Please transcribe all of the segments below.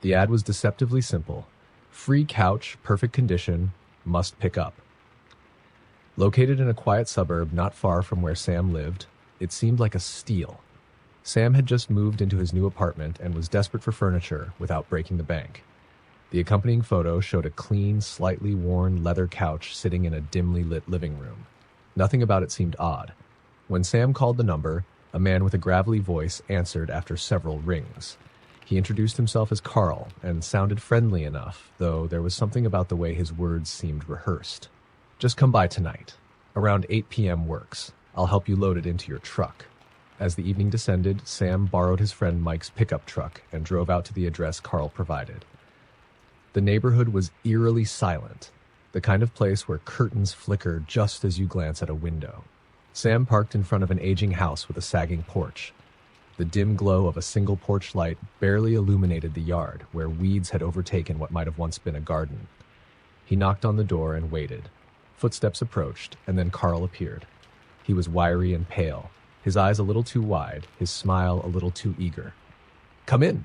The ad was deceptively simple. Free couch, perfect condition, must pick up. Located in a quiet suburb not far from where Sam lived, it seemed like a steal. Sam had just moved into his new apartment and was desperate for furniture without breaking the bank. The accompanying photo showed a clean, slightly worn leather couch sitting in a dimly lit living room. Nothing about it seemed odd. When Sam called the number, a man with a gravelly voice answered after several rings. He introduced himself as Carl and sounded friendly enough, though there was something about the way his words seemed rehearsed. "Just come by tonight. Around 8 p.m. works. I'll help you load it into your truck." As the evening descended, Sam borrowed his friend Mike's pickup truck and drove out to the address Carl provided. The neighborhood was eerily silent, the kind of place where curtains flicker just as you glance at a window. Sam parked in front of an aging house with a sagging porch. The dim glow of a single porch light barely illuminated the yard, where weeds had overtaken what might have once been a garden. He knocked on the door and waited. Footsteps approached, and then Carl appeared. He was wiry and pale, his eyes a little too wide, his smile a little too eager. Come in,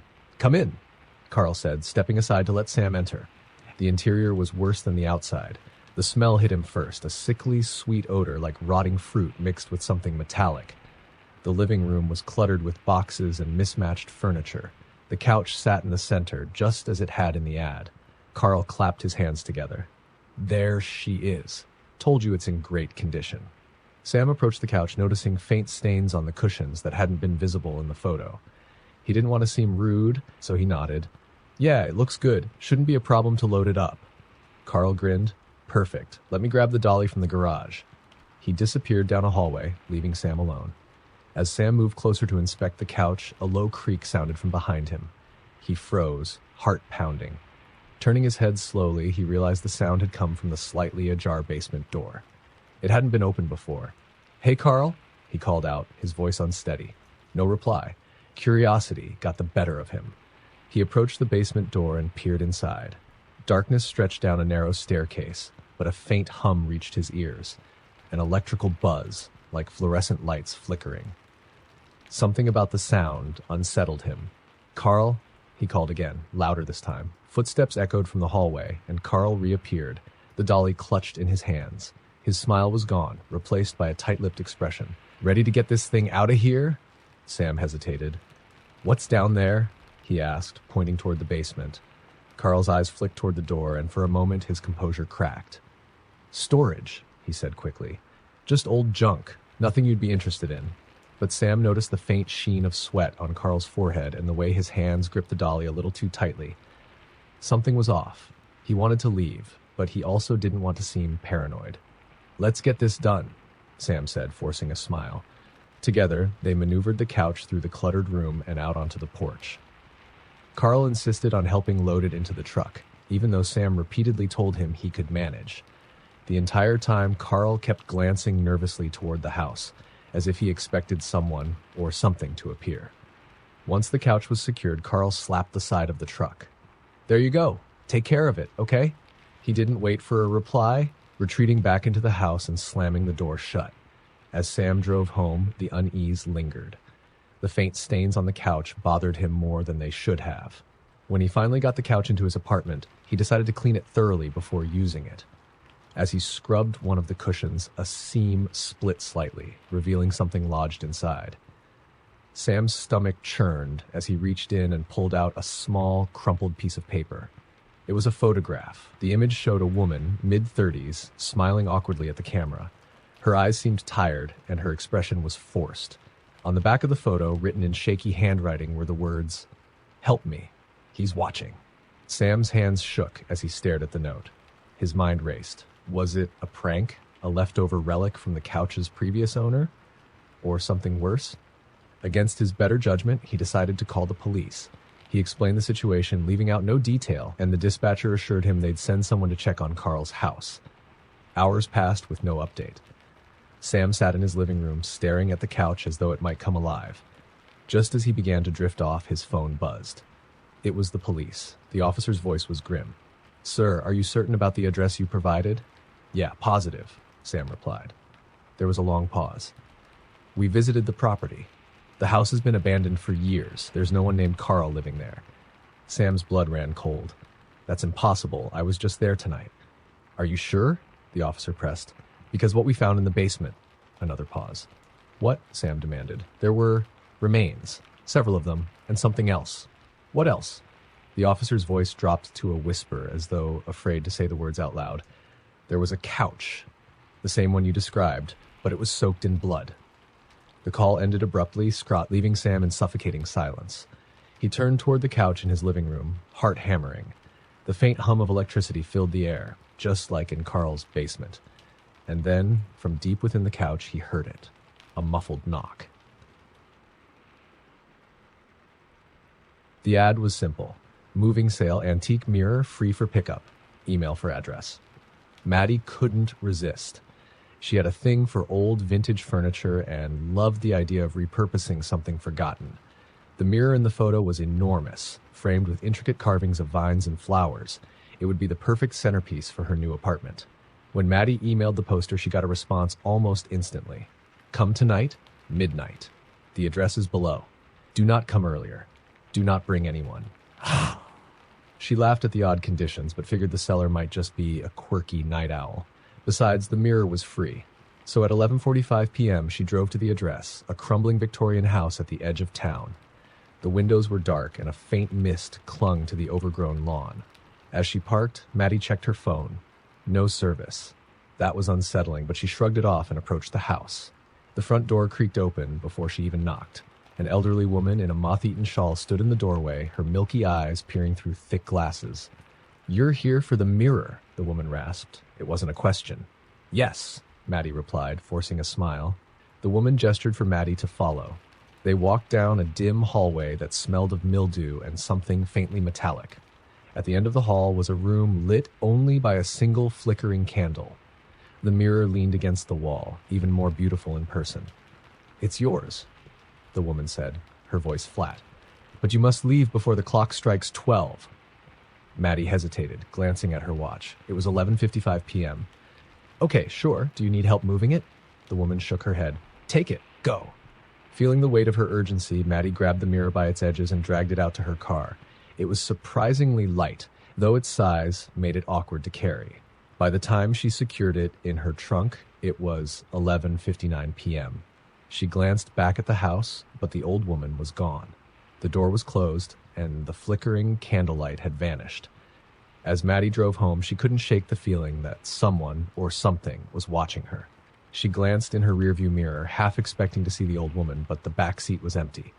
Carl said, stepping aside to let Sam enter. The interior was worse than the outside. The smell hit him first, a sickly, sweet odor like rotting fruit mixed with something metallic. The living room was cluttered with boxes and mismatched furniture. The couch sat in the center, just as it had in the ad. Carl clapped his hands together. "There she is. Told you it's in great condition." Sam approached the couch, noticing faint stains on the cushions that hadn't been visible in the photo. He didn't want to seem rude, so he nodded. "Yeah, it looks good. Shouldn't be a problem to load it up." Carl grinned. "Perfect. Let me grab the dolly from the garage." He disappeared down a hallway, leaving Sam alone. As Sam moved closer to inspect the couch, a low creak sounded from behind him. He froze, heart pounding. Turning his head slowly, he realized the sound had come from the slightly ajar basement door. It hadn't been opened before. "Hey, Carl," he called out, his voice unsteady. No reply. Curiosity got the better of him. He approached the basement door and peered inside. Darkness stretched down a narrow staircase, but a faint hum reached his ears, an electrical buzz, like fluorescent lights flickering. Something about the sound unsettled him. "Carl," he called again, louder this time. Footsteps echoed from the hallway, and Carl reappeared, the dolly clutched in his hands. His smile was gone, replaced by a tight-lipped expression. "Ready to get this thing out of here?" Sam hesitated. "What's down there?" he asked, pointing toward the basement. Carl's eyes flicked toward the door, and for a moment his composure cracked. "Storage," he said quickly. "Just old junk, nothing you'd be interested in." But Sam noticed the faint sheen of sweat on Carl's forehead and the way his hands gripped the dolly a little too tightly. Something was off. He wanted to leave, but he also didn't want to seem paranoid. "Let's get this done," Sam said, forcing a smile. Together, they maneuvered the couch through the cluttered room and out onto the porch. Carl insisted on helping load it into the truck, even though Sam repeatedly told him he could manage. The entire time, Carl kept glancing nervously toward the house, as if he expected someone or something to appear. Once the couch was secured, Carl slapped the side of the truck. "There you go. Take care of it, okay?" He didn't wait for a reply, retreating back into the house and slamming the door shut. As Sam drove home, the unease lingered. The faint stains on the couch bothered him more than they should have. When he finally got the couch into his apartment, he decided to clean it thoroughly before using it. As he scrubbed one of the cushions, a seam split slightly, revealing something lodged inside. Sam's stomach churned as he reached in and pulled out a small, crumpled piece of paper. It was a photograph. The image showed a woman, mid-30s, smiling awkwardly at the camera. Her eyes seemed tired, and her expression was forced. On the back of the photo, written in shaky handwriting, were the words, "Help me. He's watching." Sam's hands shook as he stared at the note. His mind raced. Was it a prank, a leftover relic from the couch's previous owner? Or something worse? Against his better judgment, he decided to call the police. He explained the situation, leaving out no detail, and the dispatcher assured him they'd send someone to check on Carl's house. Hours passed with no update. Sam sat in his living room, staring at the couch as though it might come alive. Just as he began to drift off, his phone buzzed. It was the police. The officer's voice was grim. "Sir, are you certain about the address you provided?" "Yeah, positive," Sam replied. There was a long pause. "We visited the property. The house has been abandoned for years. There's no one named Carl living there. Sam's blood ran cold. That's impossible. I was just there tonight. Are you sure? The officer pressed. Because what we found in the basement. Another pause. What? Sam demanded. There were remains, several of them, and something else. What else? The officer's voice dropped to a whisper, as though afraid to say the words out loud. There was a couch, the same one you described, but it was soaked in blood. The call ended abruptly, leaving Sam in suffocating silence. He turned toward the couch in his living room, heart hammering. The faint hum of electricity filled the air, just like in Carl's basement. And then, from deep within the couch, he heard it. A muffled knock. The ad was simple. Moving sale, antique mirror, free for pickup. Email for address. Maddie couldn't resist. She had a thing for old vintage furniture and loved the idea of repurposing something forgotten. The mirror in the photo was enormous, framed with intricate carvings of vines and flowers. It would be the perfect centerpiece for her new apartment. When Maddie emailed the poster, she got a response almost instantly. Come tonight, midnight. The address is below. Do not come earlier. Do not bring anyone. She laughed at the odd conditions, but figured the seller might just be a quirky night owl. Besides, the mirror was free. So at 11:45 p.m., she drove to the address, a crumbling Victorian house at the edge of town. The windows were dark, and a faint mist clung to the overgrown lawn. As she parked, Maddie checked her phone. No service. That was unsettling, but she shrugged it off and approached the house. The front door creaked open before she even knocked. An elderly woman in a moth-eaten shawl stood in the doorway, her milky eyes peering through thick glasses. You're here for the mirror, the woman rasped. It wasn't a question. Yes, Maddie replied, forcing a smile. The woman gestured for Maddie to follow. They walked down a dim hallway that smelled of mildew and something faintly metallic. At the end of the hall was a room lit only by a single flickering candle. The mirror leaned against the wall, even more beautiful in person. It's yours, the woman said, her voice flat. But you must leave before the clock strikes 12. Maddie hesitated, glancing at her watch. It was 11:55 p.m. Okay, sure. Do you need help moving it? The woman shook her head. Take it. Go. Feeling the weight of her urgency, Maddie grabbed the mirror by its edges and dragged it out to her car. It was surprisingly light, though its size made it awkward to carry. By the time she secured it in her trunk, it was 11:59 p.m. She glanced back at the house, but the old woman was gone. The door was closed, and the flickering candlelight had vanished. As Maddie drove home, she couldn't shake the feeling that someone or something was watching her. She glanced in her rearview mirror, half expecting to see the old woman, but the back seat was empty.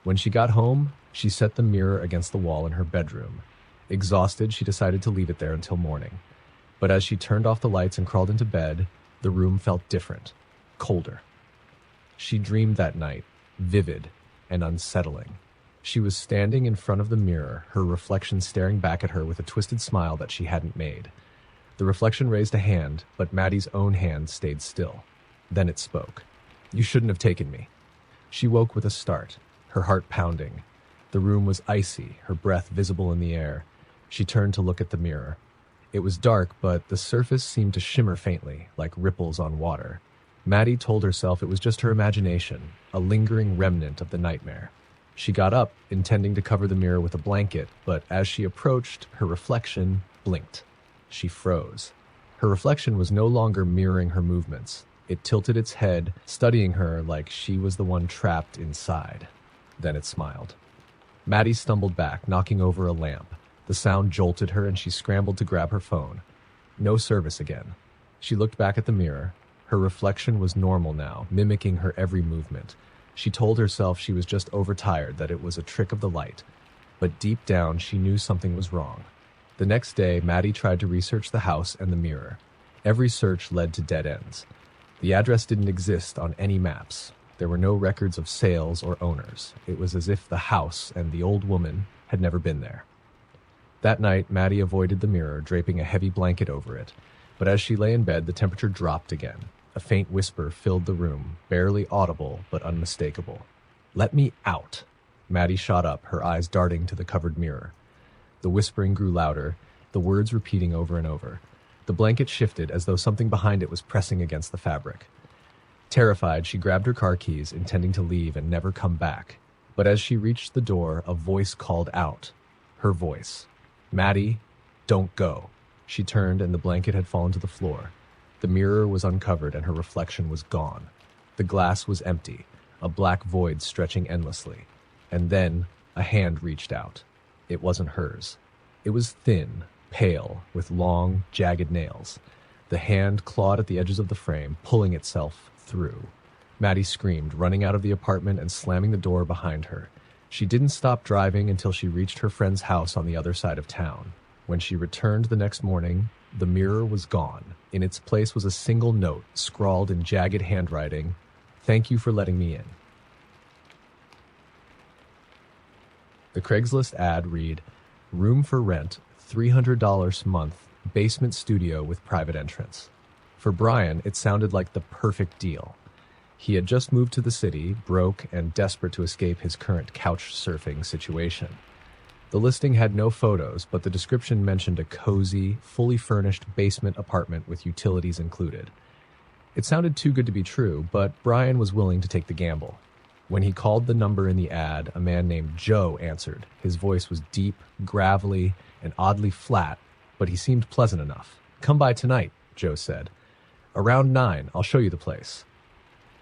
When she got home, she set the mirror against the wall in her bedroom. Exhausted, she decided to leave it there until morning. But as she turned off the lights and crawled into bed, the room felt different, colder. She dreamed that night, vivid and unsettling. She was standing in front of the mirror, her reflection staring back at her with a twisted smile that she hadn't made. The reflection raised a hand, but Maddie's own hand stayed still. Then it spoke. You shouldn't have taken me. She woke with a start, her heart pounding. The room was icy, her breath visible in the air. She turned to look at the mirror. It was dark, but the surface seemed to shimmer faintly, like ripples on water. Maddie told herself it was just her imagination, a lingering remnant of the nightmare. She got up, intending to cover the mirror with a blanket, but as she approached, her reflection blinked. She froze. Her reflection was no longer mirroring her movements. It tilted its head, studying her like she was the one trapped inside. Then it smiled. Maddie stumbled back, knocking over a lamp. The sound jolted her, and she scrambled to grab her phone. No service again. She looked back at the mirror. Her reflection was normal now, mimicking her every movement. She told herself she was just overtired, that it was a trick of the light. But deep down, she knew something was wrong. The next day, Maddie tried to research the house and the mirror. Every search led to dead ends. The address didn't exist on any maps. There were no records of sales or owners. It was as if the house and the old woman had never been there. That night, Maddie avoided the mirror, draping a heavy blanket over it. But as she lay in bed, the temperature dropped again. A faint whisper filled the room, barely audible but unmistakable. Let me out. Maddie shot up, her eyes darting to the covered mirror. The whispering grew louder, the words repeating over and over. The blanket shifted as though something behind it was pressing against the fabric. Terrified, she grabbed her car keys, intending to leave and never come back. But as she reached the door, a voice called out. Her voice. "Maddie, don't go." She turned and the blanket had fallen to the floor. The mirror was uncovered and her reflection was gone. The glass was empty, a black void stretching endlessly. And then a hand reached out. It wasn't hers. It was thin, pale, with long, jagged nails. The hand clawed at the edges of the frame, pulling itself through. Maddie screamed, running out of the apartment and slamming the door behind her. She didn't stop driving until she reached her friend's house on the other side of town. When she returned the next morning, the mirror was gone. In its place was a single note, scrawled in jagged handwriting, "Thank you for letting me in." The Craigslist ad read, "Room for rent, $300 a month, basement studio with private entrance." For Brian, it sounded like the perfect deal. He had just moved to the city, broke and desperate to escape his current couch surfing situation. The listing had no photos, but the description mentioned a cozy, fully furnished basement apartment with utilities included. It sounded too good to be true, but Brian was willing to take the gamble. When he called the number in the ad, a man named Joe answered. His voice was deep, gravelly, and oddly flat, but he seemed pleasant enough. "Come by tonight," Joe said. "Around 9, I'll show you the place."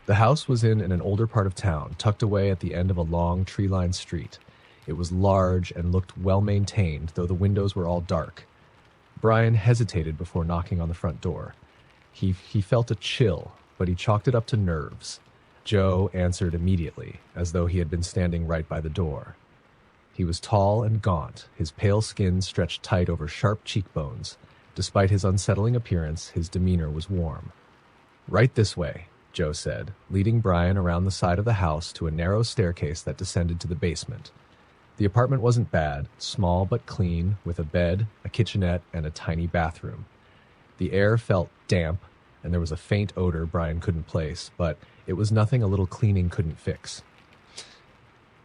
The house was in an older part of town, tucked away at the end of a long, tree-lined street. It was large and looked well-maintained, though the windows were all dark. Brian hesitated before knocking on the front door. He felt a chill, but he chalked it up to nerves. Joe answered immediately, as though he had been standing right by the door. He was tall and gaunt, his pale skin stretched tight over sharp cheekbones. Despite his unsettling appearance, his demeanor was warm. "Right this way," Joe said, leading Brian around the side of the house to a narrow staircase that descended to the basement. The apartment wasn't bad, small but clean, with a bed, a kitchenette, and a tiny bathroom. The air felt damp, and there was a faint odor Brian couldn't place, but it was nothing a little cleaning couldn't fix.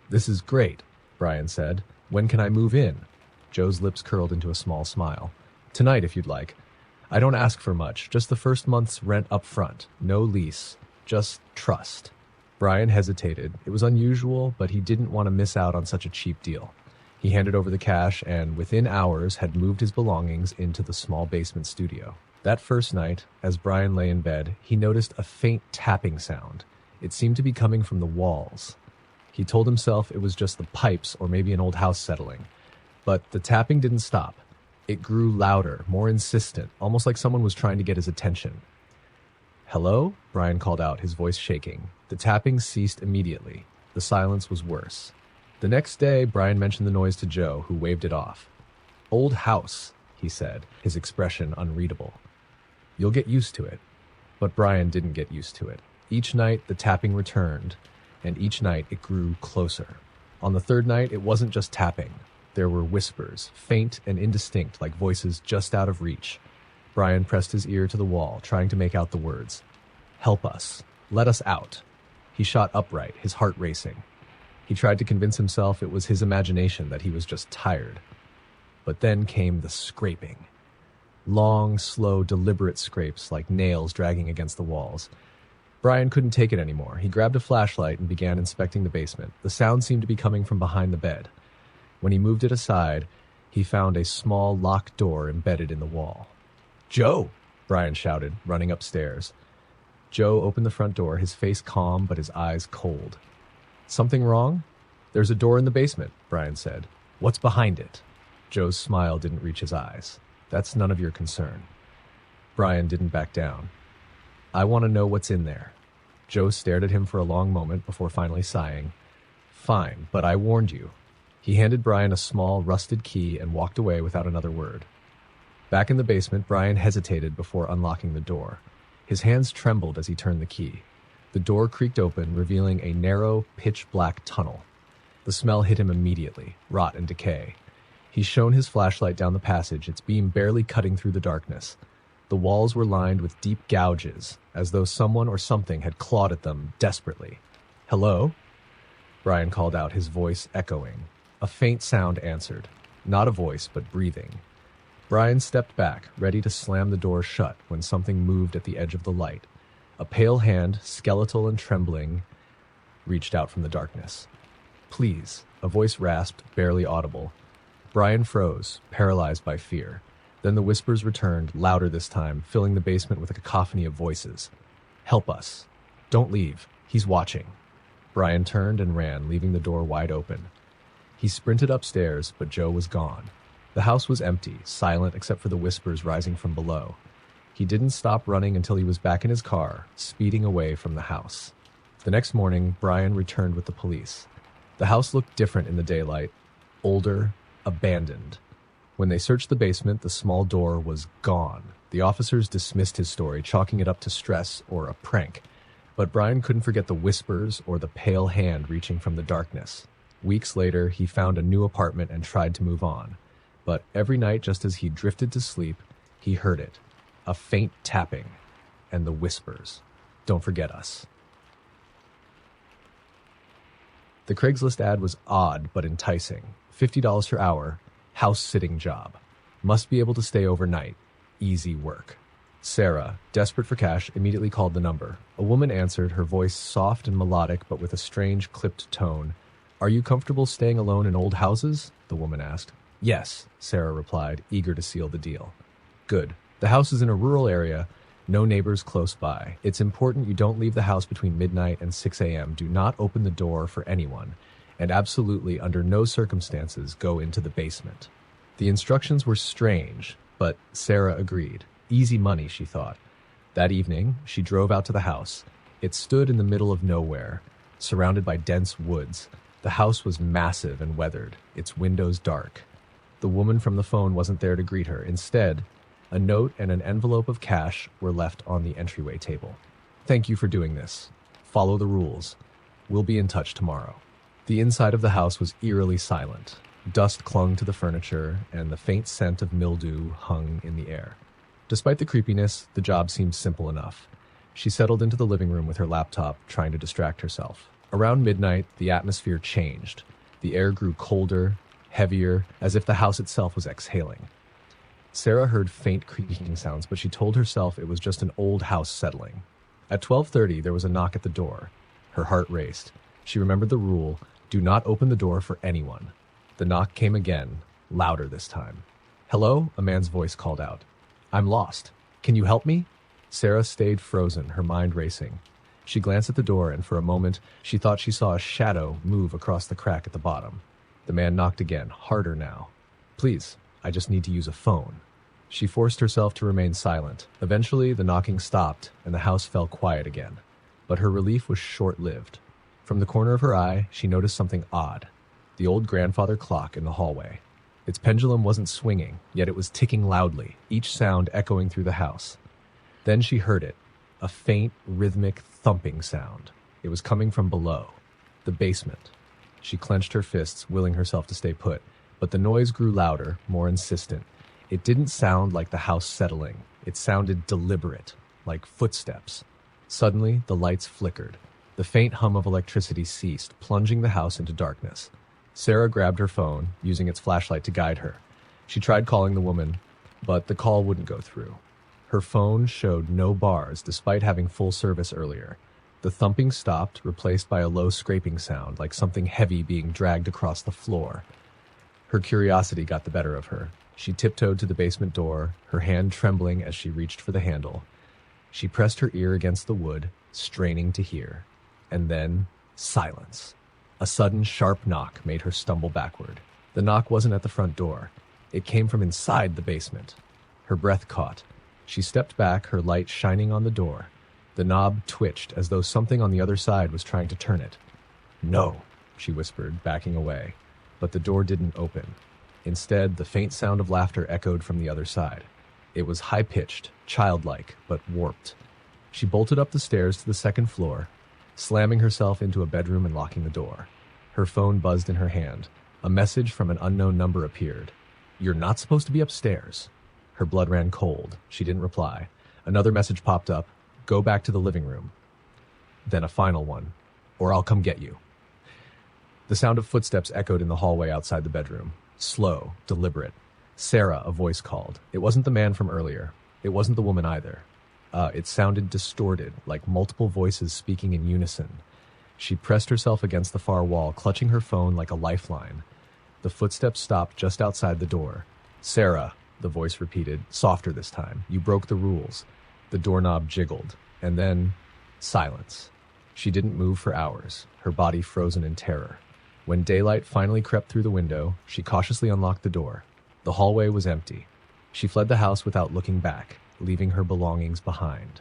"This is great," Brian said. "When can I move in?" Joe's lips curled into a small smile. "Tonight, if you'd like. I don't ask for much, just the first month's rent up front. No lease, just trust." Brian hesitated. It was unusual, but he didn't want to miss out on such a cheap deal. He handed over the cash and, within hours, had moved his belongings into the small basement studio. That first night, as Brian lay in bed, he noticed a faint tapping sound. It seemed to be coming from the walls. He told himself it was just the pipes or maybe an old house settling. But the tapping didn't stop. It grew louder, more insistent, almost like someone was trying to get his attention. "Hello?" Brian called out, his voice shaking. The tapping ceased immediately. The silence was worse. The next day, Brian mentioned the noise to Joe, who waved it off. "Old house," he said, his expression unreadable. "You'll get used to it." But Brian didn't get used to it. Each night, the tapping returned, and each night it grew closer. On the third night, it wasn't just tapping. There were whispers, faint and indistinct, like voices just out of reach. Brian pressed his ear to the wall, trying to make out the words. "Help us. Let us out." He shot upright, his heart racing. He tried to convince himself it was his imagination, that he was just tired. But then came the scraping. Long, slow, deliberate scrapes, like nails dragging against the walls. Brian couldn't take it anymore. He grabbed a flashlight and began inspecting the basement. The sound seemed to be coming from behind the bed. When he moved it aside, he found a small locked door embedded in the wall. "Joe!" Brian shouted, running upstairs. Joe opened the front door, his face calm but his eyes cold. "Something wrong?" "There's a door in the basement," Brian said. "What's behind it?" Joe's smile didn't reach his eyes. "That's none of your concern." Brian didn't back down. "I want to know what's in there." Joe stared at him for a long moment before finally sighing. "Fine, but I warned you." He handed Brian a small, rusted key and walked away without another word. Back in the basement, Brian hesitated before unlocking the door. His hands trembled as he turned the key. The door creaked open, revealing a narrow, pitch-black tunnel. The smell hit him immediately, rot and decay. He shone his flashlight down the passage, its beam barely cutting through the darkness. The walls were lined with deep gouges, as though someone or something had clawed at them desperately. "Hello?" Brian called out, his voice echoing. A faint sound answered. Not a voice, but breathing. Brian stepped back, ready to slam the door shut, when something moved at the edge of the light. A pale hand, skeletal and trembling, reached out from the darkness. "Please," a voice rasped, barely audible. Brian froze, paralyzed by fear. Then the whispers returned, louder this time, filling the basement with a cacophony of voices. "Help us. Don't leave. He's watching." Brian turned and ran, leaving the door wide open. He sprinted upstairs, but Joe was gone. The house was empty, silent except for the whispers rising from below. He didn't stop running until he was back in his car, speeding away from the house. The next morning, Brian returned with the police. The house looked different in the daylight, older, abandoned. When they searched the basement, the small door was gone. The officers dismissed his story, chalking it up to stress or a prank. But Brian couldn't forget the whispers or the pale hand reaching from the darkness. Weeks later, he found a new apartment and tried to move on. But every night, just as he drifted to sleep, he heard it. A faint tapping, and the whispers. "Don't forget us." The Craigslist ad was odd but enticing. $50 per hour, house-sitting job. Must be able to stay overnight. Easy work. Sarah, desperate for cash, immediately called the number. A woman answered, her voice soft and melodic but with a strange, clipped tone. "Are you comfortable staying alone in old houses?" the woman asked. "Yes," Sarah replied, eager to seal the deal. "Good. The house is in a rural area, no neighbors close by. It's important you don't leave the house between midnight and 6 a.m. Do not open the door for anyone, and absolutely under no circumstances go into the basement." The instructions were strange, but Sarah agreed. Easy money, she thought. That evening, she drove out to the house. It stood in the middle of nowhere, surrounded by dense woods. The house was massive and weathered, its windows dark. The woman from the phone wasn't there to greet her. Instead, a note and an envelope of cash were left on the entryway table. "Thank you for doing this. Follow the rules. We'll be in touch tomorrow." The inside of the house was eerily silent. Dust clung to the furniture, and the faint scent of mildew hung in the air. Despite the creepiness, the job seemed simple enough. She settled into the living room with her laptop, trying to distract herself. Around midnight, the atmosphere changed. The air grew colder, heavier, as if the house itself was exhaling. Sarah heard faint creaking sounds, but she told herself it was just an old house settling. At 12:30, there was a knock at the door. Her heart raced. She remembered the rule, do not open the door for anyone. The knock came again, louder this time. "Hello?" a man's voice called out. "I'm lost. Can you help me?" Sarah stayed frozen, her mind racing. She glanced at the door, and for a moment, she thought she saw a shadow move across the crack at the bottom. The man knocked again, harder now. "Please, I just need to use a phone." She forced herself to remain silent. Eventually, the knocking stopped, and the house fell quiet again. But her relief was short-lived. From the corner of her eye, she noticed something odd. The old grandfather clock in the hallway. Its pendulum wasn't swinging, yet it was ticking loudly, each sound echoing through the house. Then she heard it, a faint, rhythmic thumping sound. It was coming from below, the basement. She clenched her fists, willing herself to stay put, but the noise grew louder, more insistent. It didn't sound like the house settling. It sounded deliberate, like footsteps. Suddenly, the lights flickered. The faint hum of electricity ceased, plunging the house into darkness. Sarah grabbed her phone, using its flashlight to guide her. She tried calling the woman, but the call wouldn't go through. Her phone showed no bars, despite having full service earlier. The thumping stopped, replaced by a low scraping sound, like something heavy being dragged across the floor. Her curiosity got the better of her. She tiptoed to the basement door, her hand trembling as she reached for the handle. She pressed her ear against the wood, straining to hear. And then, silence. A sudden, sharp knock made her stumble backward. The knock wasn't at the front door. It came from inside the basement. Her breath caught. She stepped back, her light shining on the door. The knob twitched as though something on the other side was trying to turn it. "No," she whispered, backing away. But the door didn't open. Instead, the faint sound of laughter echoed from the other side. It was high-pitched, childlike, but warped. She bolted up the stairs to the second floor, slamming herself into a bedroom and locking the door. Her phone buzzed in her hand. A message from an unknown number appeared. "You're not supposed to be upstairs." Her blood ran cold. She didn't reply. Another message popped up. "Go back to the living room." Then a final one. "Or I'll come get you." The sound of footsteps echoed in the hallway outside the bedroom. Slow, deliberate. "Sarah," a voice called. It wasn't the man from earlier. It wasn't the woman either. It sounded distorted, like multiple voices speaking in unison. She pressed herself against the far wall, clutching her phone like a lifeline. The footsteps stopped just outside the door. "Sarah," the voice repeated, softer this time. "You broke the rules." The doorknob jiggled, and then silence. She didn't move for hours, her body frozen in terror. When daylight finally crept through the window, she cautiously unlocked the door. The hallway was empty. She fled the house without looking back, leaving her belongings behind.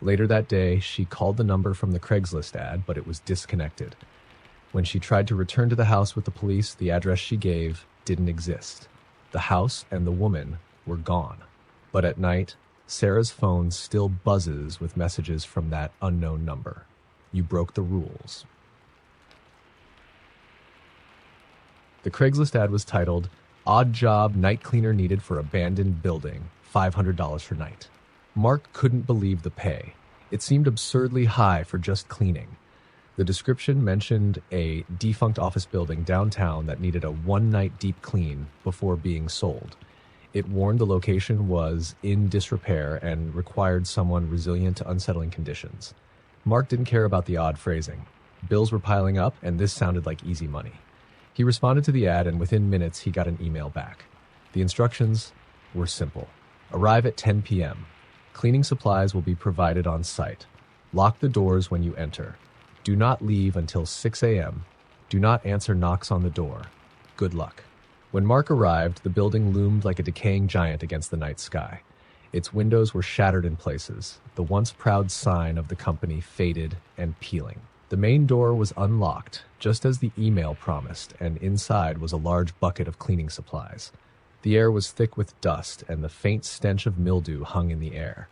Later that day, she called the number from the Craigslist ad, but it was disconnected. When she tried to return to the house with the police, the address she gave didn't exist. The house and the woman were gone. But at night, Sarah's phone still buzzes with messages from that unknown number. "You broke the rules." The Craigslist ad was titled, "Odd job, night cleaner needed for abandoned building, $500 for night." Mark couldn't believe the pay. It seemed absurdly high for just cleaning. The description mentioned a defunct office building downtown that needed a one-night deep clean before being sold. It warned the location was in disrepair and required someone resilient to unsettling conditions. Mark didn't care about the odd phrasing. Bills were piling up, and this sounded like easy money. He responded to the ad, and within minutes he got an email back. The instructions were simple. Arrive at 10 p.m. Cleaning supplies will be provided on site. Lock the doors when you enter. Do not leave until 6 a.m. Do not answer knocks on the door. Good luck. When Mark arrived, the building loomed like a decaying giant against the night sky. Its windows were shattered in places, the once proud sign of the company faded and peeling. The main door was unlocked, just as the email promised, and inside was a large bucket of cleaning supplies. The air was thick with dust, and the faint stench of mildew hung in the air.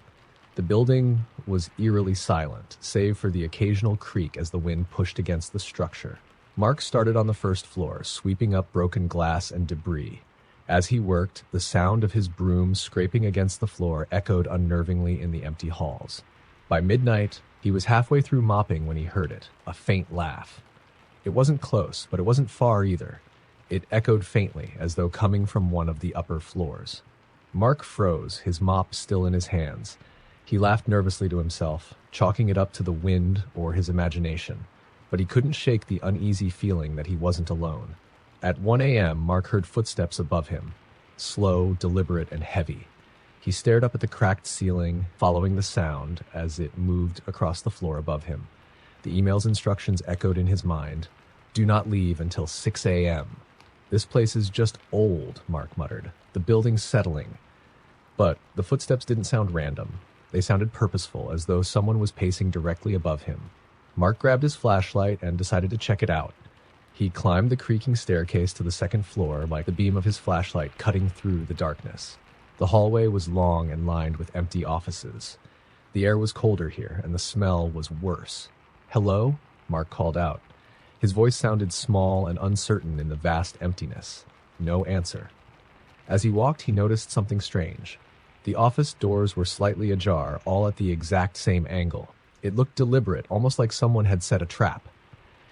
The building was eerily silent, save for the occasional creak as the wind pushed against the structure. Mark started on the first floor, sweeping up broken glass and debris. As he worked, the sound of his broom scraping against the floor echoed unnervingly in the empty halls. By midnight, he was halfway through mopping when he heard it, a faint laugh. It wasn't close, but it wasn't far either. It echoed faintly, as though coming from one of the upper floors. Mark froze, his mop still in his hands. He laughed nervously to himself, chalking it up to the wind or his imagination. But he couldn't shake the uneasy feeling that he wasn't alone. At 1 a.m., Mark heard footsteps above him, slow, deliberate, and heavy. He stared up at the cracked ceiling, following the sound as it moved across the floor above him. The email's instructions echoed in his mind. "Do not leave until 6 a.m. "This place is just old," Mark muttered. "The building's settling." But the footsteps didn't sound random. They sounded purposeful, as though someone was pacing directly above him. Mark grabbed his flashlight and decided to check it out. He climbed the creaking staircase to the second floor, like the beam of his flashlight cutting through the darkness. The hallway was long and lined with empty offices. The air was colder here, and the smell was worse. "Hello?" Mark called out. His voice sounded small and uncertain in the vast emptiness. No answer. As he walked, he noticed something strange. The office doors were slightly ajar, all at the exact same angle. It looked deliberate, almost like someone had set a trap.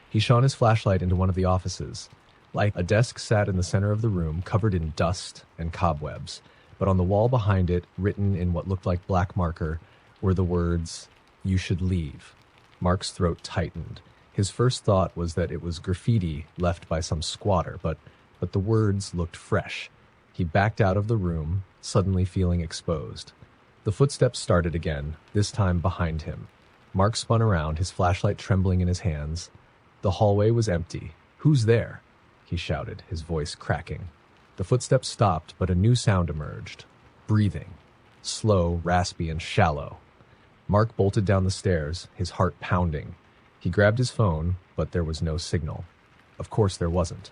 He shone his flashlight into one of the offices. Like a desk sat in the center of the room, covered in dust and cobwebs. But on the wall behind it, written in what looked like black marker, were the words, "You should leave." Mark's throat tightened. His first thought was that it was graffiti left by some squatter, but the words looked fresh. He backed out of the room, suddenly feeling exposed. The footsteps started again, this time behind him. Mark spun around, his flashlight trembling in his hands. The hallway was empty. "Who's there?" he shouted, his voice cracking. The footsteps stopped, but a new sound emerged. Breathing. Slow, raspy, and shallow. Mark bolted down the stairs, his heart pounding. He grabbed his phone, but there was no signal. Of course there wasn't.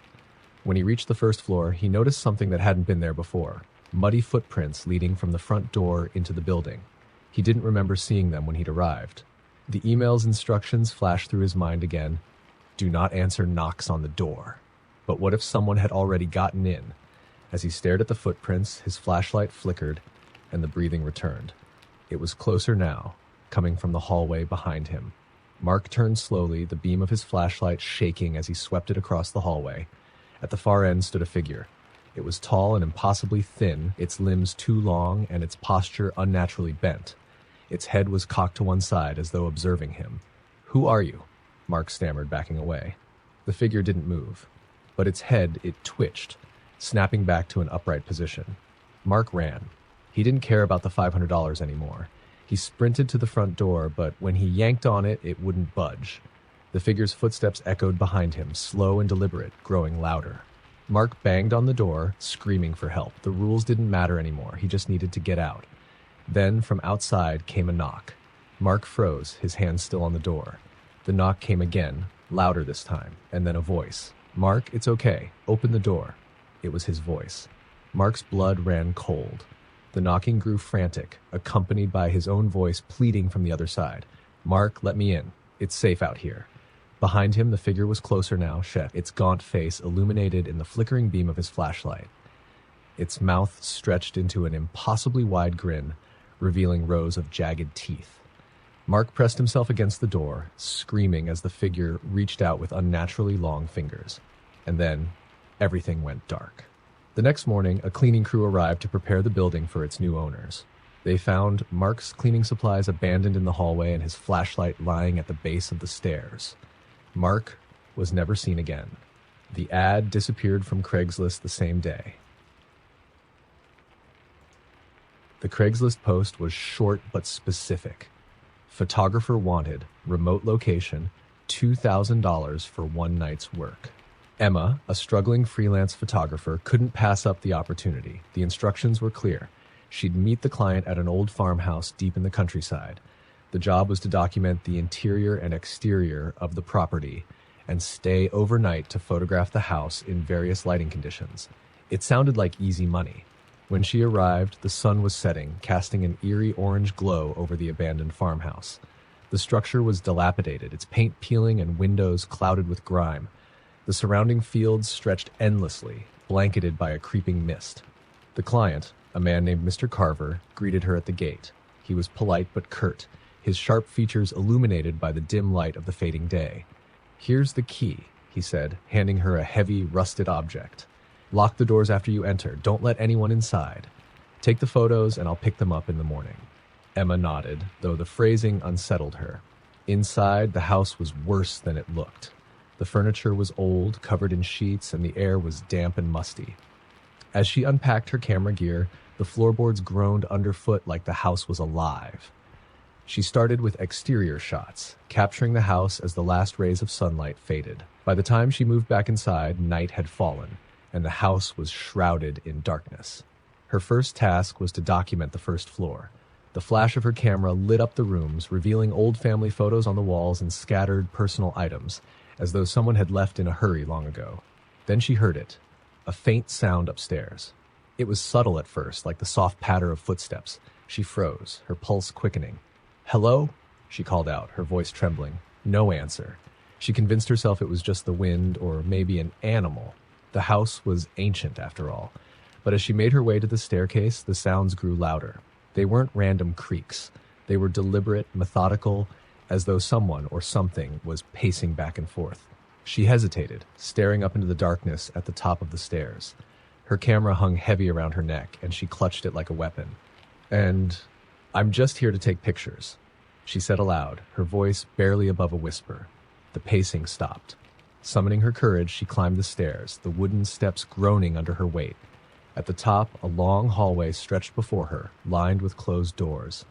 When he reached the first floor, he noticed something that hadn't been there before. Muddy footprints leading from the front door into the building. He didn't remember seeing them when he'd arrived. The email's instructions flashed through his mind again. "Do not answer knocks on the door." But what if someone had already gotten in? As he stared at the footprints, his flashlight flickered, and the breathing returned. It was closer now, coming from the hallway behind him. Mark turned slowly, the beam of his flashlight shaking as he swept it across the hallway. At the far end stood a figure. It was tall and impossibly thin, its limbs too long and its posture unnaturally bent. Its head was cocked to one side as though observing him. "Who are you?" Mark stammered, backing away. The figure didn't move. but its head, it twitched, snapping back to an upright position. Mark ran. He didn't care about the $500 anymore. He sprinted to the front door, but when he yanked on it, it wouldn't budge. The figure's footsteps echoed behind him, slow and deliberate, growing louder. Mark banged on the door, screaming for help. The rules didn't matter anymore. He just needed to get out. Then, from outside, came a knock. Mark froze, his hand still on the door. The knock came again, louder this time, and then a voice. "Mark, it's okay. Open the door." It was his voice. Mark's blood ran cold. The knocking grew frantic, accompanied by his own voice pleading from the other side. "Mark, let me in. It's safe out here." Behind him, the figure was closer now, its gaunt face illuminated in the flickering beam of his flashlight. Its mouth stretched into an impossibly wide grin, revealing rows of jagged teeth. Mark pressed himself against the door, screaming as the figure reached out with unnaturally long fingers. And then, everything went dark. The next morning, a cleaning crew arrived to prepare the building for its new owners. They found Mark's cleaning supplies abandoned in the hallway and his flashlight lying at the base of the stairs. Mark was never seen again. The ad disappeared from Craigslist the same day. The Craigslist post was short but specific. Photographer wanted, remote location, $2,000 for one night's work. Emma, a struggling freelance photographer, couldn't pass up the opportunity. The instructions were clear. She'd meet the client at an old farmhouse deep in the countryside. The job was to document the interior and exterior of the property and stay overnight to photograph the house in various lighting conditions. It sounded like easy money. When she arrived, the sun was setting, casting an eerie orange glow over the abandoned farmhouse. The structure was dilapidated, its paint peeling and windows clouded with grime. The surrounding fields stretched endlessly, blanketed by a creeping mist. The client, a man named Mr. Carver, greeted her at the gate. He was polite but curt, his sharp features illuminated by the dim light of the fading day. "Here's the key," he said, handing her a heavy, rusted object. "Lock the doors after you enter. Don't let anyone inside. Take the photos and I'll pick them up in the morning." Emma nodded, though the phrasing unsettled her. Inside, the house was worse than it looked. The furniture was old, covered in sheets, and the air was damp and musty. As she unpacked her camera gear, the floorboards groaned underfoot like the house was alive. She started with exterior shots, capturing the house as the last rays of sunlight faded. By the time she moved back inside, night had fallen, and the house was shrouded in darkness. Her first task was to document the first floor. The flash of her camera lit up the rooms, revealing old family photos on the walls and scattered personal items, as though someone had left in a hurry long ago. Then she heard it, a faint sound upstairs. It was subtle at first, like the soft patter of footsteps. She froze, her pulse quickening. "Hello?" she called out, her voice trembling. No answer. She convinced herself it was just the wind or maybe an animal. The house was ancient, after all. But as she made her way to the staircase, the sounds grew louder. They weren't random creaks. They were deliberate, methodical, as though someone or something was pacing back and forth. She hesitated, staring up into the darkness at the top of the stairs. Her camera hung heavy around her neck, and she clutched it like a weapon. "And I'm just here to take pictures," she said aloud, her voice barely above a whisper. The pacing stopped. Summoning her courage, she climbed the stairs, the wooden steps groaning under her weight. At the top, a long hallway stretched before her, lined with closed doors.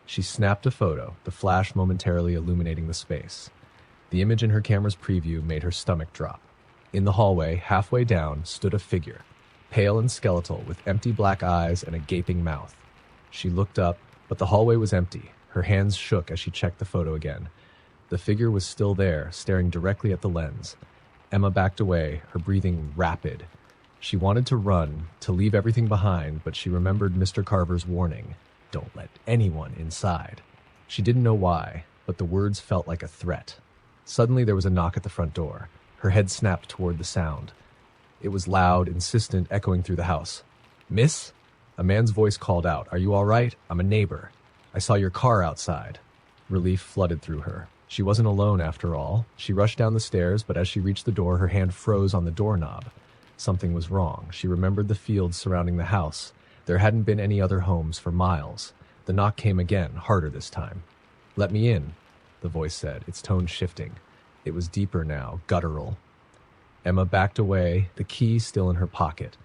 She snapped a photo, the flash momentarily illuminating the space. The image in her camera's preview made her stomach drop. In the hallway, halfway down, stood a figure, pale and skeletal, with empty black eyes and a gaping mouth. She looked up, but the hallway was empty. Her hands shook as she checked the photo again. The figure was still there, staring directly at the lens. Emma backed away, her breathing rapid. She wanted to run, to leave everything behind, but she remembered Mr. Carver's warning. Don't let anyone inside. She didn't know why, but the words felt like a threat. Suddenly there was a knock at the front door. Her head snapped toward the sound. It was loud, insistent, echoing through the house. "Miss?" A man's voice called out. "Are you all right? I'm a neighbor. I saw your car outside." Relief flooded through her. She wasn't alone after all. She rushed down the stairs, but as she reached the door, her hand froze on the doorknob. Something was wrong. She remembered the fields surrounding the house. There hadn't been any other homes for miles. The knock came again, harder this time. "Let me in," the voice said, its tone shifting. It was deeper now, guttural. Emma backed away, the key still in her pocket.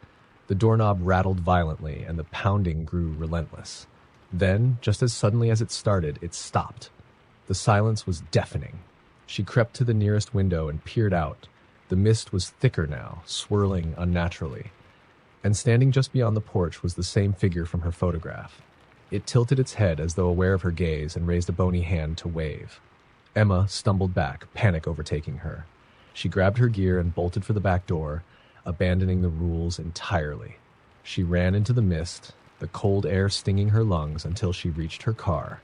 The doorknob rattled violently, and the pounding grew relentless. Then, just as suddenly as it started, it stopped. The silence was deafening. She crept to the nearest window and peered out. The mist was thicker now, swirling unnaturally. And standing just beyond the porch was the same figure from her photograph. It tilted its head as though aware of her gaze and raised a bony hand to wave. Emma stumbled back, panic overtaking her. She grabbed her gear and bolted for the back door, abandoning the rules entirely. She ran into the mist, the cold air stinging her lungs until she reached her car.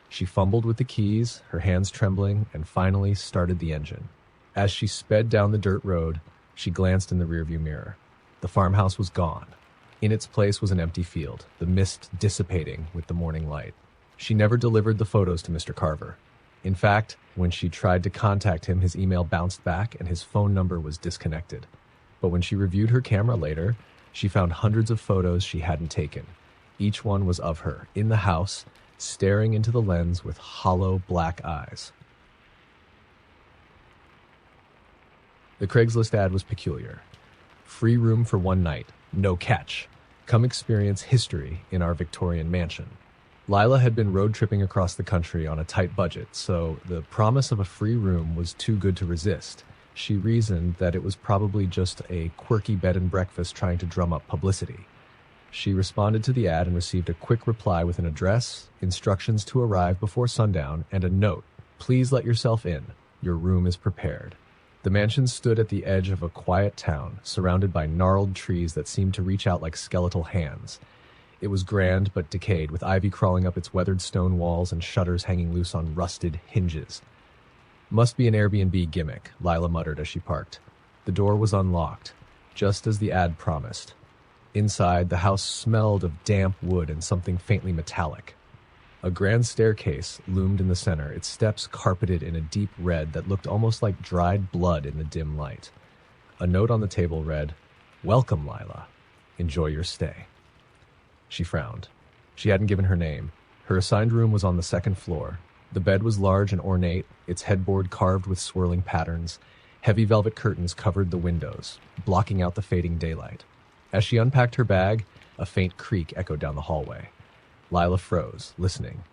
She fumbled with the keys, her hands trembling, and finally started the engine. As she sped down the dirt road, she glanced in the rearview mirror. The farmhouse was gone. In its place was an empty field, the mist dissipating with the morning light. She never delivered the photos to Mr. Carver. In fact, when she tried to contact him, his email bounced back and his phone number was disconnected. But when she reviewed her camera later, she found hundreds of photos she hadn't taken. Each one was of her, in the house, staring into the lens with hollow black eyes. The Craigslist ad was peculiar. Free room for one night, no catch. Come experience history in our Victorian mansion. Lila had been road tripping across the country on a tight budget, so the promise of a free room was too good to resist. She reasoned that it was probably just a quirky bed and breakfast trying to drum up publicity. She responded to the ad and received a quick reply with an address, instructions to arrive before sundown, and a note. Please let yourself in. Your room is prepared. The mansion stood at the edge of a quiet town, surrounded by gnarled trees that seemed to reach out like skeletal hands. It was grand but decayed, with ivy crawling up its weathered stone walls and shutters hanging loose on rusted hinges. Must be an Airbnb gimmick, Lila muttered as she parked. The door was unlocked, just as the ad promised. Inside, the house smelled of damp wood and something faintly metallic. A grand staircase loomed in the center, its steps carpeted in a deep red that looked almost like dried blood in the dim light. A note on the table read, "Welcome, Lila. Enjoy your stay." She frowned. She hadn't given her name. Her assigned room was on the second floor. The bed was large and ornate, its headboard carved with swirling patterns. Heavy velvet curtains covered the windows, blocking out the fading daylight. As she unpacked her bag, a faint creak echoed down the hallway. Lila froze, listening.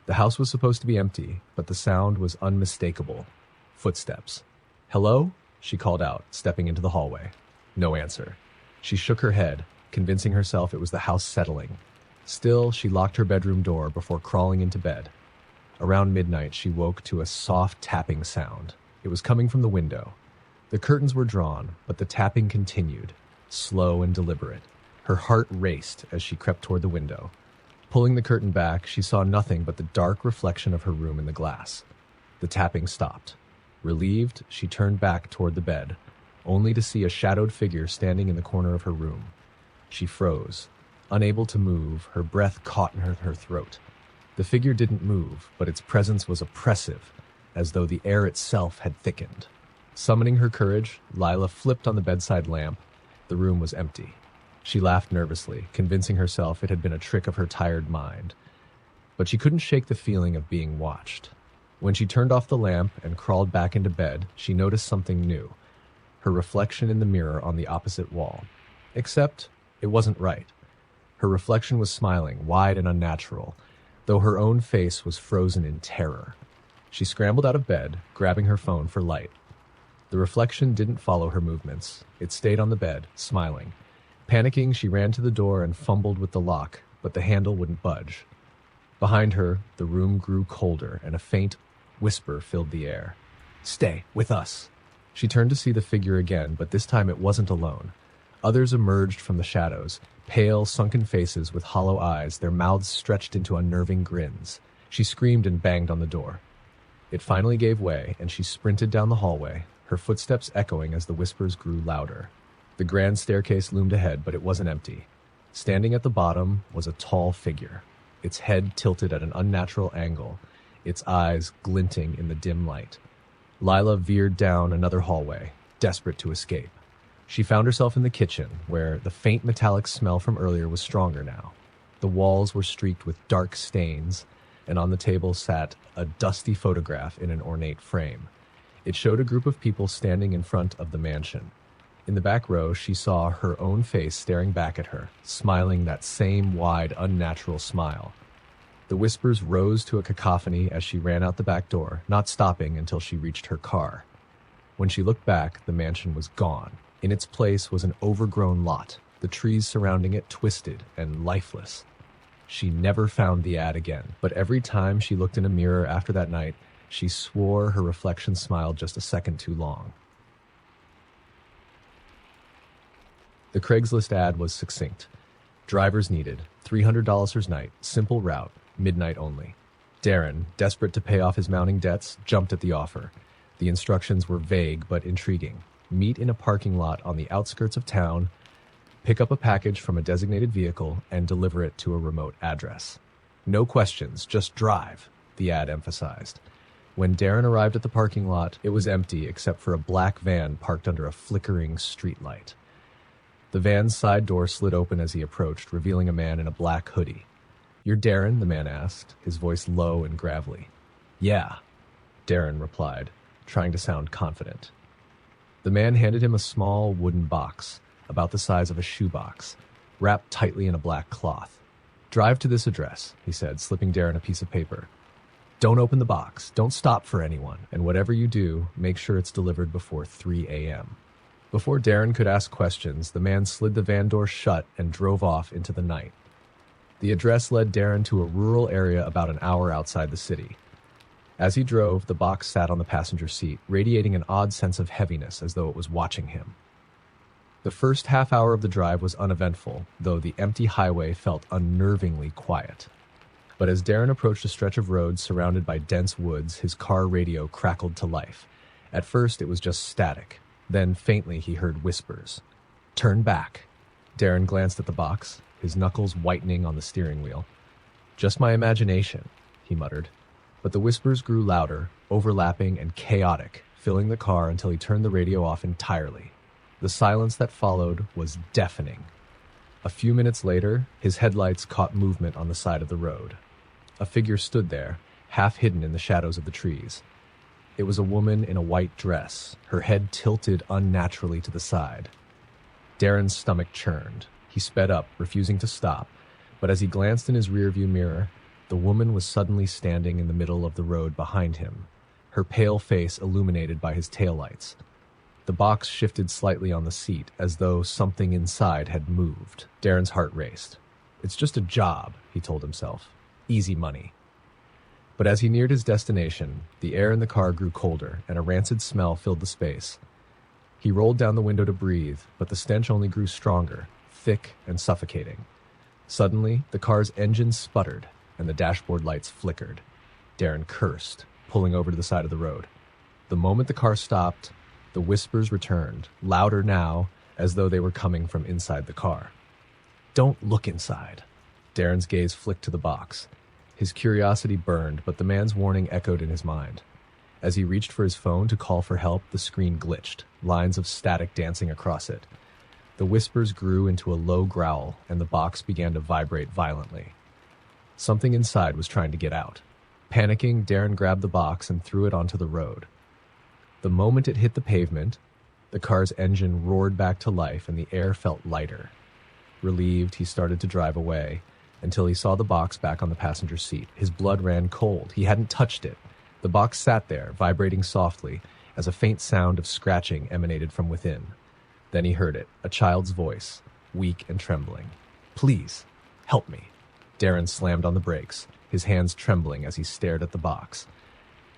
The house was supposed to be empty, but the sound was unmistakable. Footsteps. "Hello?" she called out, stepping into the hallway. No answer. She shook her head, convincing herself it was the house settling. Still, she locked her bedroom door before crawling into bed. Around midnight, she woke to a soft tapping sound. It was coming from the window. The curtains were drawn, but the tapping continued, slow and deliberate. Her heart raced as she crept toward the window. Pulling the curtain back, she saw nothing but the dark reflection of her room in the glass. The tapping stopped. Relieved, she turned back toward the bed, only to see a shadowed figure standing in the corner of her room. She froze. Unable to move, her breath caught in her throat. The figure didn't move, but its presence was oppressive, as though the air itself had thickened. Summoning her courage, Lila flipped on the bedside lamp. The room was empty. She laughed nervously, convincing herself it had been a trick of her tired mind. But she couldn't shake the feeling of being watched. When she turned off the lamp and crawled back into bed, she noticed something new. Her reflection in the mirror on the opposite wall. Except it wasn't right. Her reflection was smiling, wide and unnatural, though her own face was frozen in terror. She scrambled out of bed, grabbing her phone for light. The reflection didn't follow her movements. It stayed on the bed, smiling. Panicking, she ran to the door and fumbled with the lock, but the handle wouldn't budge. Behind her, the room grew colder, and a faint whisper filled the air. "Stay, with us." She turned to see the figure again, but this time it wasn't alone. Others emerged from the shadows, pale, sunken faces with hollow eyes, their mouths stretched into unnerving grins. She screamed and banged on the door. It finally gave way, and she sprinted down the hallway, her footsteps echoing as the whispers grew louder. The grand staircase loomed ahead, but it wasn't empty. Standing at the bottom was a tall figure, its head tilted at an unnatural angle, its eyes glinting in the dim light. Lila veered down another hallway, desperate to escape. She found herself in the kitchen, where the faint metallic smell from earlier was stronger now. The walls were streaked with dark stains, and on the table sat a dusty photograph in an ornate frame. It showed a group of people standing in front of the mansion. In the back row, she saw her own face staring back at her, smiling that same wide, unnatural smile. The whispers rose to a cacophony as she ran out the back door, not stopping until she reached her car. When she looked back, the mansion was gone. In its place was an overgrown lot, the trees surrounding it twisted and lifeless. She never found the ad again, but every time she looked in a mirror after that night, she swore her reflection smiled just a second too long. The Craigslist ad was succinct. Drivers needed, $300 per night, simple route, midnight only. Darren, desperate to pay off his mounting debts, jumped at the offer. The instructions were vague but intriguing. Meet in a parking lot on the outskirts of town, pick up a package from a designated vehicle, and deliver it to a remote address. No questions, just drive, the ad emphasized. When Darren arrived at the parking lot, it was empty except for a black van parked under a flickering streetlight. The van's side door slid open as he approached, revealing a man in a black hoodie. "You're Darren?" the man asked, his voice low and gravelly. "Yeah," Darren replied, trying to sound confident. The man handed him a small wooden box, about the size of a shoebox, wrapped tightly in a black cloth. "Drive to this address," he said, slipping Darren a piece of paper. "Don't open the box, don't stop for anyone, and whatever you do, make sure it's delivered before 3 a.m. Before Darren could ask questions, the man slid the van door shut and drove off into the night. The address led Darren to a rural area about an hour outside the city. As he drove, the box sat on the passenger seat, radiating an odd sense of heaviness as though it was watching him. The first half hour of the drive was uneventful, though the empty highway felt unnervingly quiet. But as Darren approached a stretch of road surrounded by dense woods, his car radio crackled to life. At first, it was just static. Then, faintly, he heard whispers. "Turn back." Darren glanced at the box, his knuckles whitening on the steering wheel. "Just my imagination," he muttered. But the whispers grew louder, overlapping and chaotic, filling the car until he turned the radio off entirely. The silence that followed was deafening. A few minutes later, his headlights caught movement on the side of the road. A figure stood there, half hidden in the shadows of the trees. It was a woman in a white dress, her head tilted unnaturally to the side. Darren's stomach churned. He sped up, refusing to stop, but as he glanced in his rearview mirror, the woman was suddenly standing in the middle of the road behind him, her pale face illuminated by his taillights. The box shifted slightly on the seat, as though something inside had moved. Darren's heart raced. "It's just a job," he told himself. "Easy money." But as he neared his destination, the air in the car grew colder, and a rancid smell filled the space. He rolled down the window to breathe, but the stench only grew stronger, thick and suffocating. Suddenly, the car's engine sputtered, and the dashboard lights flickered. Darren cursed, pulling over to the side of the road. The moment the car stopped, the whispers returned, louder now, as though they were coming from inside the car. "Don't look inside." Darren's gaze flicked to the box. His curiosity burned, but the man's warning echoed in his mind. As he reached for his phone to call for help, the screen glitched, lines of static dancing across it. The whispers grew into a low growl, and the box began to vibrate violently. Something inside was trying to get out. Panicking, Darren grabbed the box and threw it onto the road. The moment it hit the pavement, the car's engine roared back to life and the air felt lighter. Relieved, he started to drive away, until he saw the box back on the passenger seat. His blood ran cold. He hadn't touched it. The box sat there, vibrating softly, as a faint sound of scratching emanated from within. Then he heard it, a child's voice, weak and trembling. "Please, help me." Darren slammed on the brakes, his hands trembling as he stared at the box.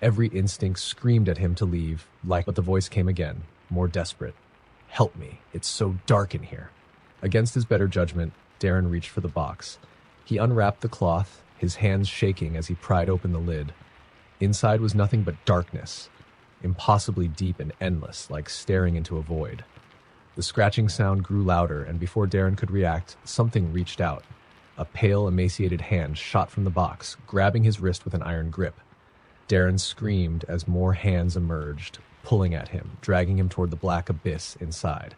Every instinct screamed at him to leave, but the voice came again, more desperate. "Help me, it's so dark in here." Against his better judgment, Darren reached for the box. He unwrapped the cloth, his hands shaking as he pried open the lid. Inside was nothing but darkness, impossibly deep and endless, like staring into a void. The scratching sound grew louder, and before Darren could react, something reached out. A pale, emaciated hand shot from the box, grabbing his wrist with an iron grip. Darren screamed as more hands emerged, pulling at him, dragging him toward the black abyss inside.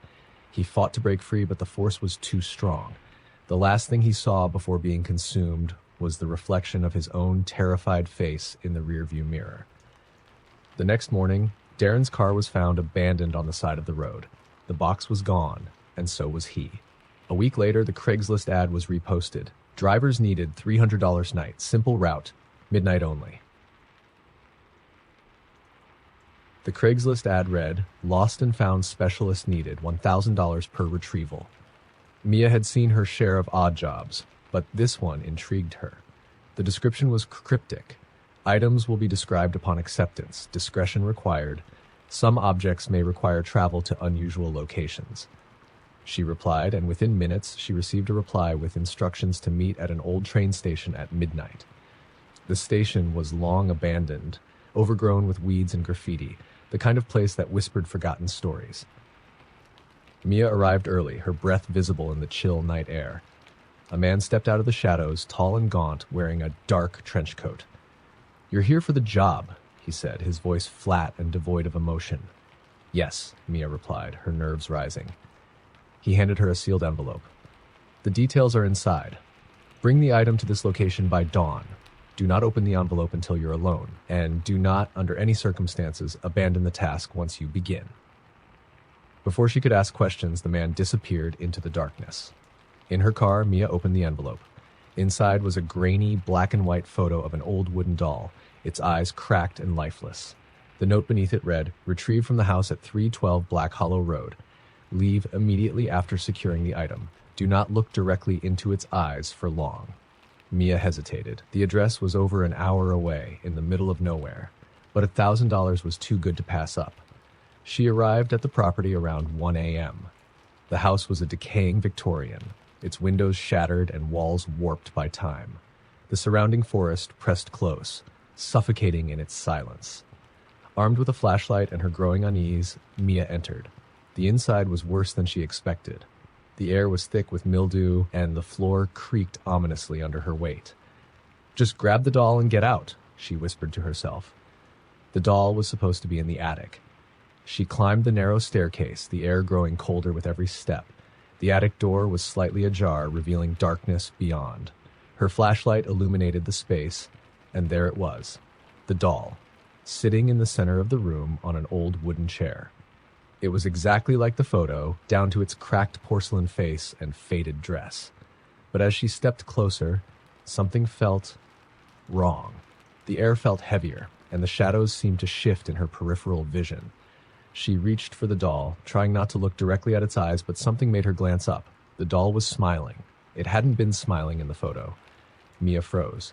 He fought to break free, but the force was too strong. The last thing he saw before being consumed was the reflection of his own terrified face in the rearview mirror. The next morning, Darren's car was found abandoned on the side of the road. The box was gone, and so was he. A week later, the Craigslist ad was reposted. Drivers needed $300 night, simple route, midnight only. The Craigslist ad read, "Lost and found specialist needed, $1,000 per retrieval." Mia had seen her share of odd jobs, but this one intrigued her. The description was cryptic. Items will be described upon acceptance, discretion required. Some objects may require travel to unusual locations. She replied, and within minutes she received a reply with instructions to meet at an old train station at midnight. The station was long abandoned, overgrown with weeds and graffiti, the kind of place that whispered forgotten stories. Mia arrived early, her breath visible in the chill night air. A man stepped out of the shadows, tall and gaunt, wearing a dark trench coat. "You're here for the job," he said, his voice flat and devoid of emotion. "Yes," Mia replied, her nerves rising. He handed her a sealed envelope. "The details are inside. Bring the item to this location by dawn. Do not open the envelope until you're alone, and do not, under any circumstances, abandon the task once you begin." Before she could ask questions, the man disappeared into the darkness. In her car, Mia opened the envelope. Inside was a grainy, black and white photo of an old wooden doll, its eyes cracked and lifeless. The note beneath it read, "Retrieved from the house at 312 Black Hollow Road. Leave immediately after securing the item. Do not look directly into its eyes for long." Mia hesitated. The address was over an hour away, in the middle of nowhere, but $1,000 was too good to pass up. She arrived at the property around 1 a.m. The house was a decaying Victorian, its windows shattered and walls warped by time. The surrounding forest pressed close, suffocating in its silence. Armed with a flashlight and her growing unease, Mia entered. The inside was worse than she expected. The air was thick with mildew, and the floor creaked ominously under her weight. "Just grab the doll and get out," she whispered to herself. The doll was supposed to be in the attic. She climbed the narrow staircase, the air growing colder with every step. The attic door was slightly ajar, revealing darkness beyond. Her flashlight illuminated the space, and there it was, the doll, sitting in the center of the room on an old wooden chair. It was exactly like the photo, down to its cracked porcelain face and faded dress. But as she stepped closer, something felt wrong. The air felt heavier, and the shadows seemed to shift in her peripheral vision. She reached for the doll, trying not to look directly at its eyes, but something made her glance up. The doll was smiling. It hadn't been smiling in the photo. Mia froze,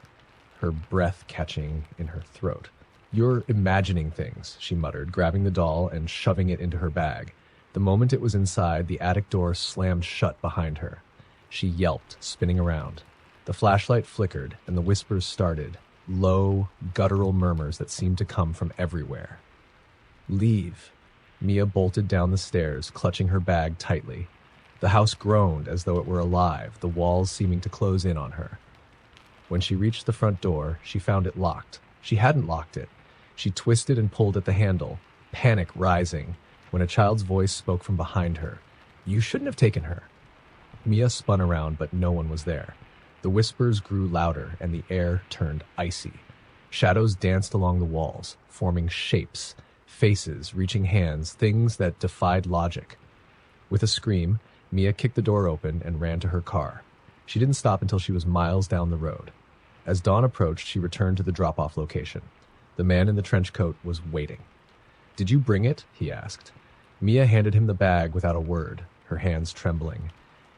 her breath catching in her throat. "You're imagining things," she muttered, grabbing the doll and shoving it into her bag. The moment it was inside, the attic door slammed shut behind her. She yelped, spinning around. The flashlight flickered, and the whispers started, low, guttural murmurs that seemed to come from everywhere. "Leave." Mia bolted down the stairs, clutching her bag tightly. The house groaned as though it were alive, the walls seeming to close in on her. When she reached the front door, she found it locked. She hadn't locked it. She twisted and pulled at the handle, panic rising, when a child's voice spoke from behind her. "You shouldn't have taken her." Mia spun around, but no one was there. The whispers grew louder, and the air turned icy. Shadows danced along the walls, forming shapes, faces, reaching hands, things that defied logic. With a scream, Mia kicked the door open and ran to her car. She didn't stop until she was miles down the road. As dawn approached, she returned to the drop-off location. The man in the trench coat was waiting. "Did you bring it?" he asked. Mia handed him the bag without a word, her hands trembling.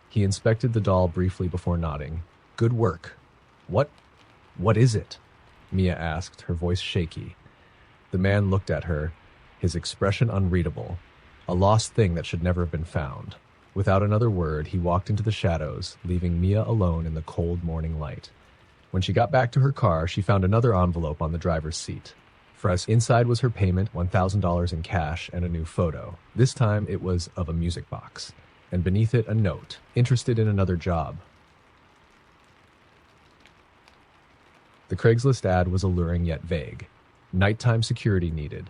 He inspected the doll briefly before nodding. "Good work." What is it?" Mia asked, her voice shaky. The man looked at her, his expression unreadable, a lost thing that should never have been found. Without another word, he walked into the shadows, leaving Mia alone in the cold morning light. When she got back to her car, she found another envelope on the driver's seat. Inside was her payment, $1,000 in cash, and a new photo. This time it was of a music box, and beneath it a note, interested in another job. The Craigslist ad was alluring yet vague. Nighttime security needed.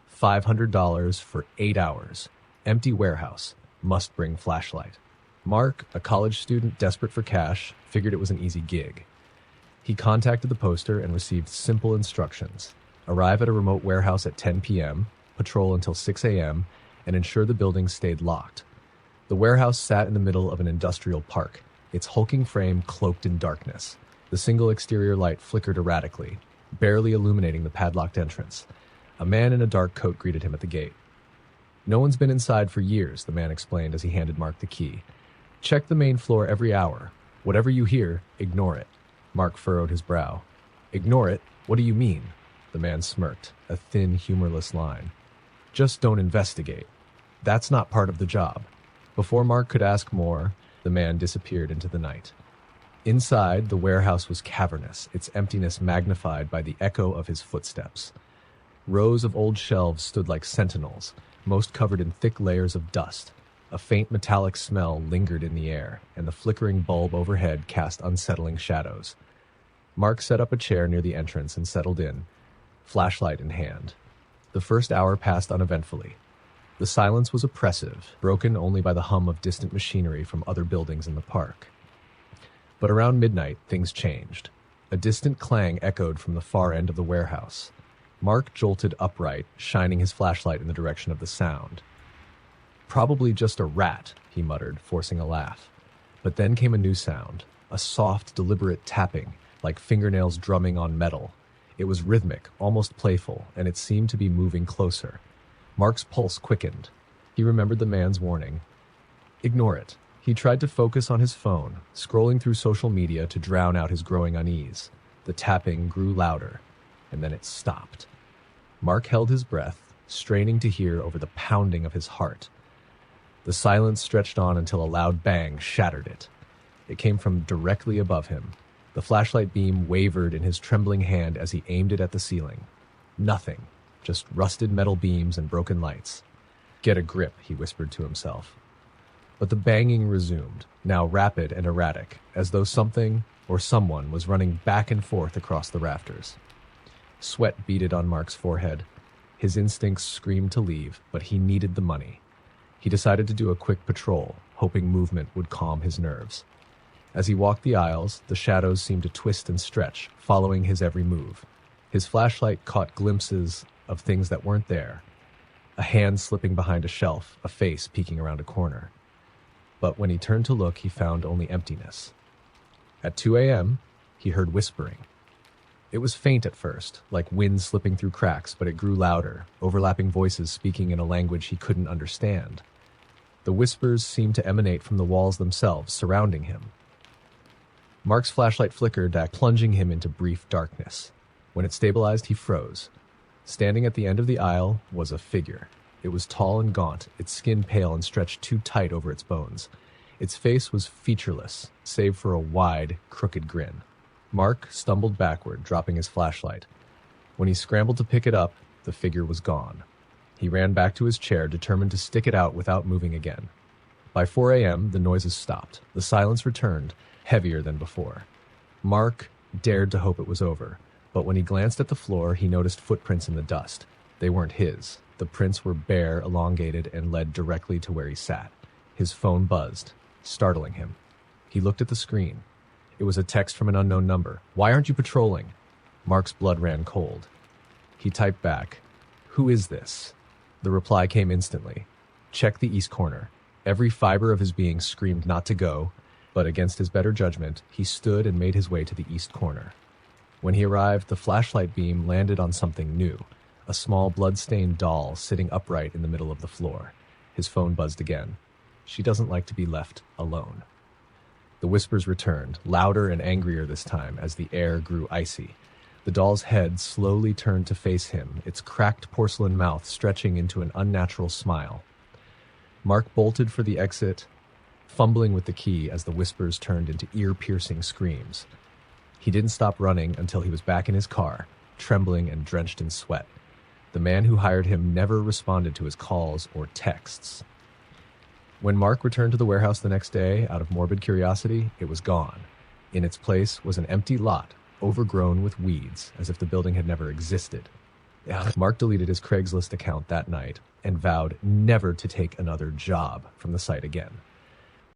$500 for 8 hours. Empty warehouse. Must bring flashlight. Mark, a college student desperate for cash, figured it was an easy gig. He contacted the poster and received simple instructions. Arrive at a remote warehouse at 10 p.m., patrol until 6 a.m., and ensure the building stayed locked. The warehouse sat in the middle of an industrial park, its hulking frame cloaked in darkness. The single exterior light flickered erratically, barely illuminating the padlocked entrance. A man in a dark coat greeted him at the gate. "No one's been inside for years," the man explained as he handed Mark the key. "Check the main floor every hour. Whatever you hear, ignore it." Mark furrowed his brow. "Ignore it? What do you mean?" The man smirked, a thin, humorless line. "Just don't investigate. That's not part of the job." Before Mark could ask more, the man disappeared into the night. Inside, the warehouse was cavernous, its emptiness magnified by the echo of his footsteps. Rows of old shelves stood like sentinels, most covered in thick layers of dust. A faint metallic smell lingered in the air, and the flickering bulb overhead cast unsettling shadows. Mark set up a chair near the entrance and settled in, flashlight in hand. The first hour passed uneventfully. The silence was oppressive, broken only by the hum of distant machinery from other buildings in the park. But around midnight, things changed. A distant clang echoed from the far end of the warehouse. Mark jolted upright, shining his flashlight in the direction of the sound. "Probably just a rat," he muttered, forcing a laugh. But then came a new sound, a soft, deliberate tapping, like fingernails drumming on metal. It was rhythmic, almost playful, and it seemed to be moving closer. Mark's pulse quickened. He remembered the man's warning. Ignore it. He tried to focus on his phone, scrolling through social media to drown out his growing unease. The tapping grew louder, and then it stopped. Mark held his breath, straining to hear over the pounding of his heart. The silence stretched on until a loud bang shattered it. It came from directly above him. The flashlight beam wavered in his trembling hand as he aimed it at the ceiling. Nothing, just rusted metal beams and broken lights. "Get a grip," he whispered to himself. But the banging resumed, now rapid and erratic, as though something or someone was running back and forth across the rafters. Sweat beaded on Mark's forehead. His instincts screamed to leave, but he needed the money. He decided to do a quick patrol, hoping movement would calm his nerves. As he walked the aisles, the shadows seemed to twist and stretch, following his every move. His flashlight caught glimpses of things that weren't there. A hand slipping behind a shelf, a face peeking around a corner. But when he turned to look, he found only emptiness. At 2 a.m., he heard whispering. It was faint at first, like wind slipping through cracks, but it grew louder, overlapping voices speaking in a language he couldn't understand. The whispers seemed to emanate from the walls themselves, surrounding him. Mark's flashlight flickered, plunging him into brief darkness. When it stabilized, he froze. Standing at the end of the aisle was a figure. It was tall and gaunt, its skin pale and stretched too tight over its bones. Its face was featureless, save for a wide, crooked grin. Mark stumbled backward, dropping his flashlight. When he scrambled to pick it up, the figure was gone. He ran back to his chair, determined to stick it out without moving again. By 4 a.m., the noises stopped. The silence returned, heavier than before. Mark dared to hope it was over, but when he glanced at the floor, he noticed footprints in the dust. They weren't his. The prints were bare, elongated, and led directly to where he sat. His phone buzzed, startling him. He looked at the screen. It was a text from an unknown number. "Why aren't you patrolling?" Mark's blood ran cold. He typed back, "Who is this?" The reply came instantly. "Check the east corner." Every fiber of his being screamed not to go, but against his better judgment, he stood and made his way to the east corner. When he arrived, the flashlight beam landed on something new. A small blood-stained doll sitting upright in the middle of the floor. His phone buzzed again. She doesn't like to be left alone. The whispers returned, louder and angrier this time, as the air grew icy. The doll's head slowly turned to face him, its cracked porcelain mouth stretching into an unnatural smile. Mark bolted for the exit, fumbling with the key as the whispers turned into ear-piercing screams. He didn't stop running until he was back in his car, trembling and drenched in sweat. The man who hired him never responded to his calls or texts. When Mark returned to the warehouse the next day, out of morbid curiosity, it was gone. In its place was an empty lot, overgrown with weeds, as if the building had never existed. Mark deleted his Craigslist account that night and vowed never to take another job from the site again.